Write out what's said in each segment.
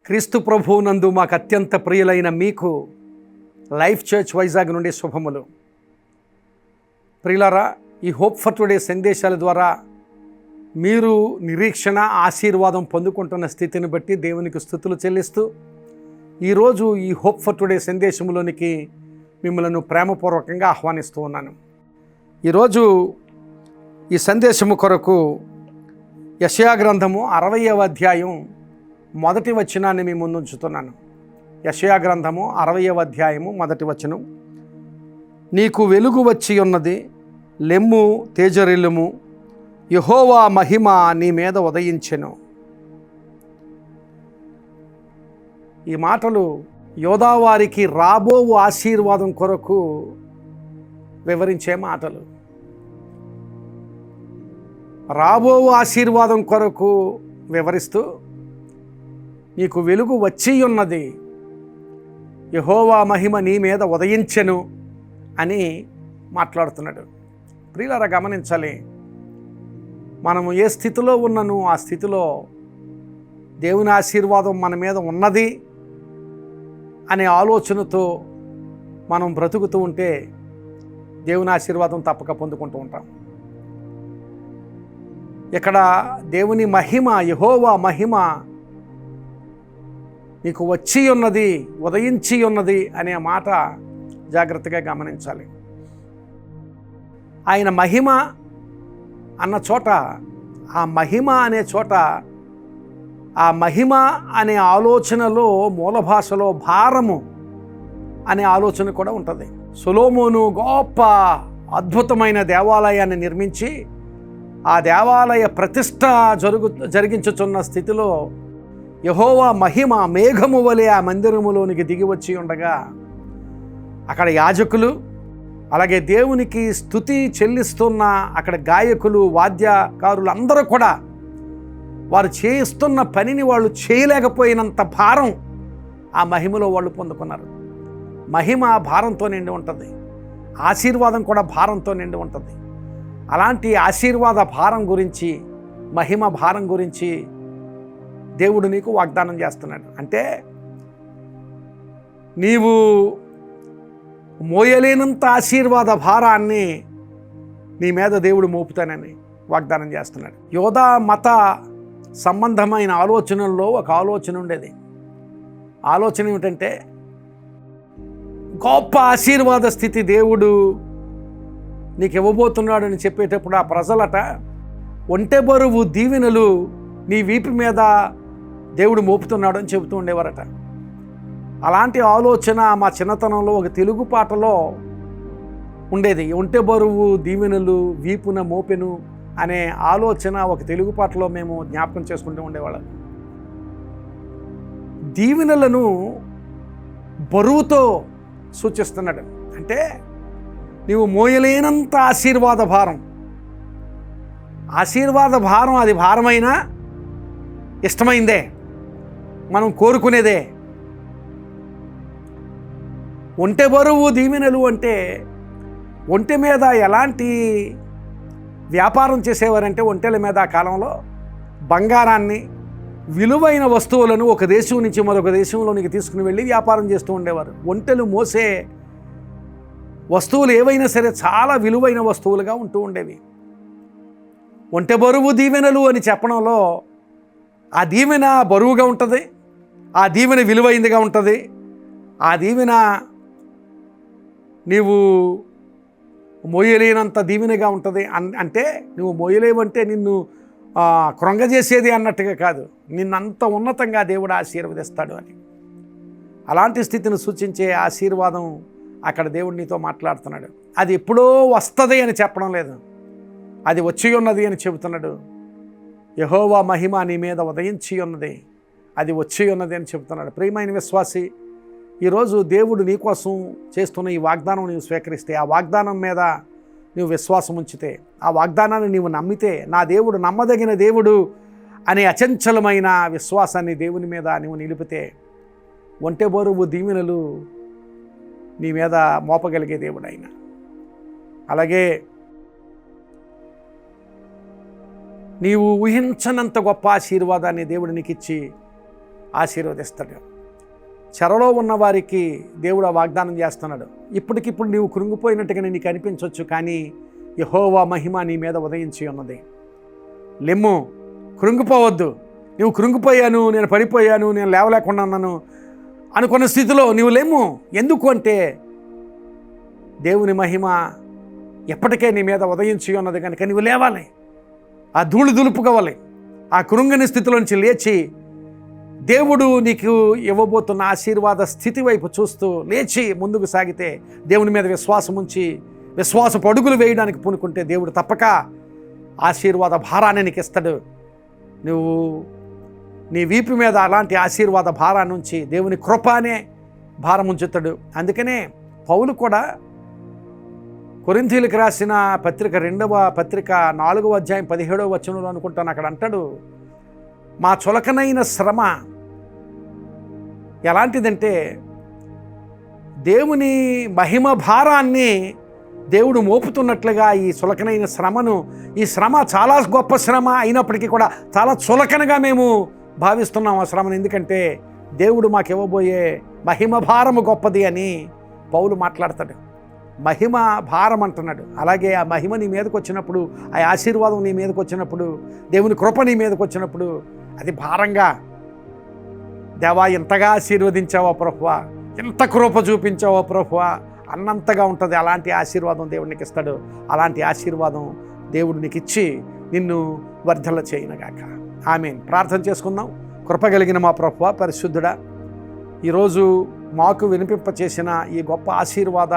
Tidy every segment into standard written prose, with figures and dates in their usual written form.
క్రీస్తు ప్రభువునందు మాకు అత్యంత ప్రియులైన మీకు లైఫ్ చర్చ్ వైజాగ్ నుండి శుభములు. ప్రియులారా, ఈ హోప్ ఫర్ టుడే సందేశాల ద్వారా మీరు నిరీక్షణ ఆశీర్వాదం పొందుకుంటున్న స్థితిని బట్టి దేవునికి స్తుతులు చెల్లిస్తూ ఈరోజు ఈ హోప్ ఫర్ టుడే సందేశంలోనికి మిమ్మల్ని ప్రేమపూర్వకంగా ఆహ్వానిస్తూ ఉన్నాను. ఈరోజు ఈ సందేశము కొరకు యెషయా గ్రంథము 60వ అధ్యాయం మొదటి వచనాన్ని మీ ముందు ఉంచుతున్నాను. యెషయా గ్రంథము 60వ అధ్యాయము మొదటి వచనం. నీకు వెలుగు వచ్చి ఉన్నది, లెమ్ము తేజరిల్లుము, యెహోవా మహిమ నీ మీద ఉదయించెను. ఈ మాటలు యోధావారికి రాబో ఆశీర్వాదం కొరకు వివరించే మాటలు. రాబో ఆశీర్వాదం కొరకు వివరిస్తూ నీకు వెలుగు వచ్చి ఉన్నది, యెహోవా మహిమ నీ మీద ఉదయించెను అని మాట్లాడుతున్నాడు. ప్రియులారా, గమనించాలి, మనము ఏ స్థితిలో ఉన్నను ఆ స్థితిలో దేవుని ఆశీర్వాదం మన మీద ఉన్నది అనే ఆలోచనతో మనం బ్రతుకుతూ ఉంటే దేవుని ఆశీర్వాదం తప్పక పొందుకుంటూ ఉంటాం. ఇక్కడ దేవుని మహిమ, యెహోవా మహిమ నీకు వచ్చి ఉన్నది, ఉదయించి ఉన్నది అనే మాట జాగ్రత్తగా గమనించాలి. ఆయన మహిమ అన్న చోట, ఆ మహిమ అనే చోట, ఆ మహిమ అనే ఆలోచనలో మూల భాషలో భారము అనే ఆలోచన కూడా ఉంటుంది. సొలొమోను గొప్ప అద్భుతమైన దేవాలయాన్ని నిర్మించి ఆ దేవాలయ ప్రతిష్ఠ జరిగించుచున్న స్థితిలో యెహోవా మహిమ మేఘము వలె ఆ మందిరములోనికి దిగి వచ్చి ఉండగా అక్కడ యాజకులు, అలాగే దేవునికి స్తుతి చెల్లిస్తున్న అక్కడ గాయకులు, వాద్యకారులు అందరూ కూడా వారు చేయిస్తున్న పనిని వాళ్ళు చేయలేకపోయినంత భారం ఆ మహిమలో వాళ్ళు పొందుకున్నారు. మహిమ భారంతో నిండి ఉంటుంది, ఆశీర్వాదం కూడా భారంతో నిండి ఉంటుంది. అలాంటి ఆశీర్వాద భారం గురించి, మహిమ భారం గురించి దేవుడు నీకు వాగ్దానం చేస్తున్నాడు. అంటే నీవు మోయలేనంత ఆశీర్వాద భారాన్ని నీ మీద దేవుడు మోపుతానని వాగ్దానం చేస్తున్నాడు. యోధా మత సంబంధమైన ఆలోచనల్లో ఒక ఆలోచన ఉండేది. ఆలోచన ఏమిటంటే, గొప్ప ఆశీర్వాద స్థితి దేవుడు నీకు ఇవ్వబోతున్నాడు అని చెప్పేటప్పుడు ఆ ప్రజలట ఒంటె బరువు దీవెనలు నీ వీపు మీద దేవుడు మోపుతున్నాడు అని చెబుతూ ఉండేవారట. అలాంటి ఆలోచన మా చిన్నతనంలో ఒక తెలుగు పాటలో ఉండేది. ఒంటె బరువు దీవెనలు వీపున మోపెను అనే ఆలోచన ఒక తెలుగు పాటలో మేము జ్ఞాపకం చేసుకుంటూ ఉండేవాళ్ళం. దీవెనలను బరువుతో సూచిస్తున్నాడు. అంటే నీవు మోయలేనంత ఆశీర్వాద భారం. ఆశీర్వాద భారం అది భారమైనా ఇష్టమైందే, మనం కోరుకునేదే. ఒంటె బరువు దీవెనలు అంటే ఒంటె మీద ఎలాంటి వ్యాపారం చేసేవారంటే, ఒంటెల మీద ఆ కాలంలో బంగారాన్ని, విలువైన వస్తువులను ఒక దేశం నుంచి మరొక దేశంలోనికి తీసుకుని వెళ్ళి వ్యాపారం చేస్తూ ఉండేవారు. ఒంటెలు మోసే వస్తువులు ఏవైనా సరే చాలా విలువైన వస్తువులుగా ఉంటూ ఉండేవి. ఒంటె బరువు దీవెనలు అని చెప్పడంలో ఆ దీవెన బరువుగా ఉంటుంది, ఆ దీవెన విలువైందిగా ఉంటుంది, ఆ దీవెన నీవు మోయలేనంత దీవెనగా ఉంటుంది. అంటే నువ్వు మోయలేవంటే నిన్ను కృంగజేసేది అన్నట్టుగా కాదు, నిన్నంత ఉన్నతంగా దేవుడు ఆశీర్వదిస్తాడు అని. అలాంటి స్థితిని సూచించే ఆశీర్వాదం అక్కడ దేవుడు నీతో మాట్లాడుతున్నాడు. అది ఎప్పుడో వస్తుంది అని చెప్పడం లేదు, అది వచ్చి ఉన్నది అని చెబుతున్నాడు. యెహోవా మహిమ నీ మీద ఉదయించి ఉన్నది, అది వచ్చి ఉన్నది అని చెబుతున్నాడు. ప్రియమైన విశ్వాసి, ఈరోజు దేవుడు నీ కోసం చేస్తున్న ఈ వాగ్దానం నీవు స్వీకరిస్తే, ఆ వాగ్దానం మీద నీవు విశ్వాసం ఉంచితే, ఆ వాగ్దానాన్ని నీవు నమ్మితే, నా దేవుడు నమ్మదగిన దేవుడు అనే అచంచలమైన విశ్వాసాన్ని దేవుని మీద నీవు నిలిపితే, ఒంటె బరువు దీవెనలు నీ మీద మోపగలిగే దేవుడు ఆయన. అలాగే నీవు ఊహించనంత గొప్ప ఆశీర్వాదాన్ని దేవుడు నీకు ఇచ్చి ఆశీర్వదిస్తాడు. చెరలో ఉన్న వారికి దేవుడు ఆ వాగ్దానం చేస్తున్నాడు. ఇప్పటికిప్పుడు నీవు కృంగిపోయినట్టుగా నీకు అనిపించవచ్చు, కానీ యెహోవా మహిమ నీ మీద ఉదయించి ఉన్నది. లెమ్ము, కృంగిపోవద్దు. నువ్వు కృంగిపోయాను, నేను పడిపోయాను, నేను లేవలేకుండా ఉన్నాను అనుకున్న స్థితిలో నువ్వు లెమ్ము. ఎందుకు అంటే దేవుని మహిమ ఎప్పటికే నీ మీద ఉదయించి ఉన్నది కనుక నువ్వు లేవాలి. ఆ ధూళి దులుపుకోవాలి. ఆ కృంగని స్థితిలో నుంచి లేచి దేవుడు నీకు ఇవ్వబోతున్న ఆశీర్వాద స్థితి వైపు చూస్తూ లేచి ముందుకు సాగితే, దేవుని మీద విశ్వాసం ఉంచి విశ్వాసపు అడుగులు వేయడానికి పూనుకుంటే దేవుడు తప్పక ఆశీర్వాద భారాన్ని నీకు ఇస్తాడు. నువ్వు నీ వీపు మీద అలాంటి ఆశీర్వాద భారాన్ని ఉంచి దేవుని కృప అనే భారం ఉంచుతాడు. అందుకనే పౌలు కూడా కొరింథీయులకు రాసిన పత్రిక 2వ పత్రిక 4వ అధ్యాయం 17వ వచనంలో అనుకుంటాను, అక్కడ అంటాడు, మా చులకనైన శ్రమ ఎలాంటిదంటే దేవుని మహిమ భారాన్ని దేవుడు మోపుతున్నట్లుగా ఈ చులకనైన శ్రమను, ఈ శ్రమ చాలా గొప్ప శ్రమ అయినప్పటికీ కూడా చాలా చులకనగా మేము భావిస్తున్నాం ఆ శ్రమను. ఎందుకంటే దేవుడు మాకు ఇవ్వబోయే మహిమ భారము గొప్పది అని పౌలు మాట్లాడతాడు. మహిమ భారం అంటున్నాడు. అలాగే ఆ మహిమ నీ మీదకి వచ్చినప్పుడు, ఆ ఆశీర్వాదం నీ మీదకి వచ్చినప్పుడు, దేవుని కృప నీ మీదకి వచ్చినప్పుడు అది భారంగా, దేవా ఎంతగా ఆశీర్వదించావో ప్రభువా, ఎంత కృప చూపించావో ప్రభువా అన్నంతగా ఉంటుంది. అలాంటి ఆశీర్వాదం దేవుడు నీకు ఇస్తాడు. అలాంటి ఆశీర్వాదం దేవుడు నీకు ఇచ్చి నిన్ను వర్ధల చేయనుగాక. ఆమేన్. ప్రార్థన చేసుకుందాం. కృప కలిగిన మా ప్రభువా, పరిశుద్ధుడా, ఈరోజు మాకు వినిపింపచేసిన ఈ గొప్ప ఆశీర్వాద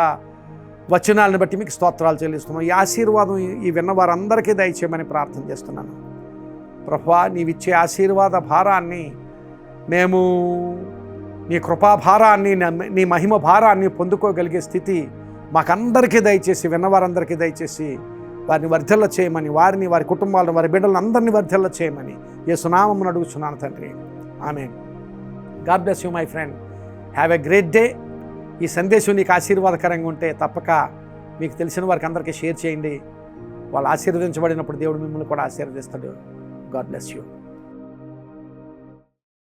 వచనాలను బట్టి మీకు స్తోత్రాలు చెల్లిస్తున్నాం. ఈ ఆశీర్వాదం ఈ విన్న వారందరికీ దయచేయమని ప్రార్థన చేస్తున్నాను. ప్రభువా, నీవిచ్చే ఆశీర్వాద భారాన్ని మేము, నీ కృపా భారాన్ని, నీ మహిమ భారాన్ని పొందుకోగలిగే స్థితి మాకందరికీ దయచేసి, విన్నవారందరికీ దయచేసి వారిని వర్ధిల్ల చేయమని, వారిని, వారి కుటుంబాలను, వారి బిడ్డలను అందరినీ వర్ధిల్ల చేయమని యేసు నామమున అడుగుచున్నాను తండ్రి. ఆమేన్. God bless you my friend. Have a great day. ఈ సందేశం నీకు ఆశీర్వాదకరంగా ఉంటే తప్పక మీకు తెలిసిన వారికి అందరికీ షేర్ చేయండి. వాళ్ళు ఆశీర్వదించబడినప్పుడు దేవుడు మిమ్మల్ని కూడా ఆశీర్వదిస్తాడు. God bless you.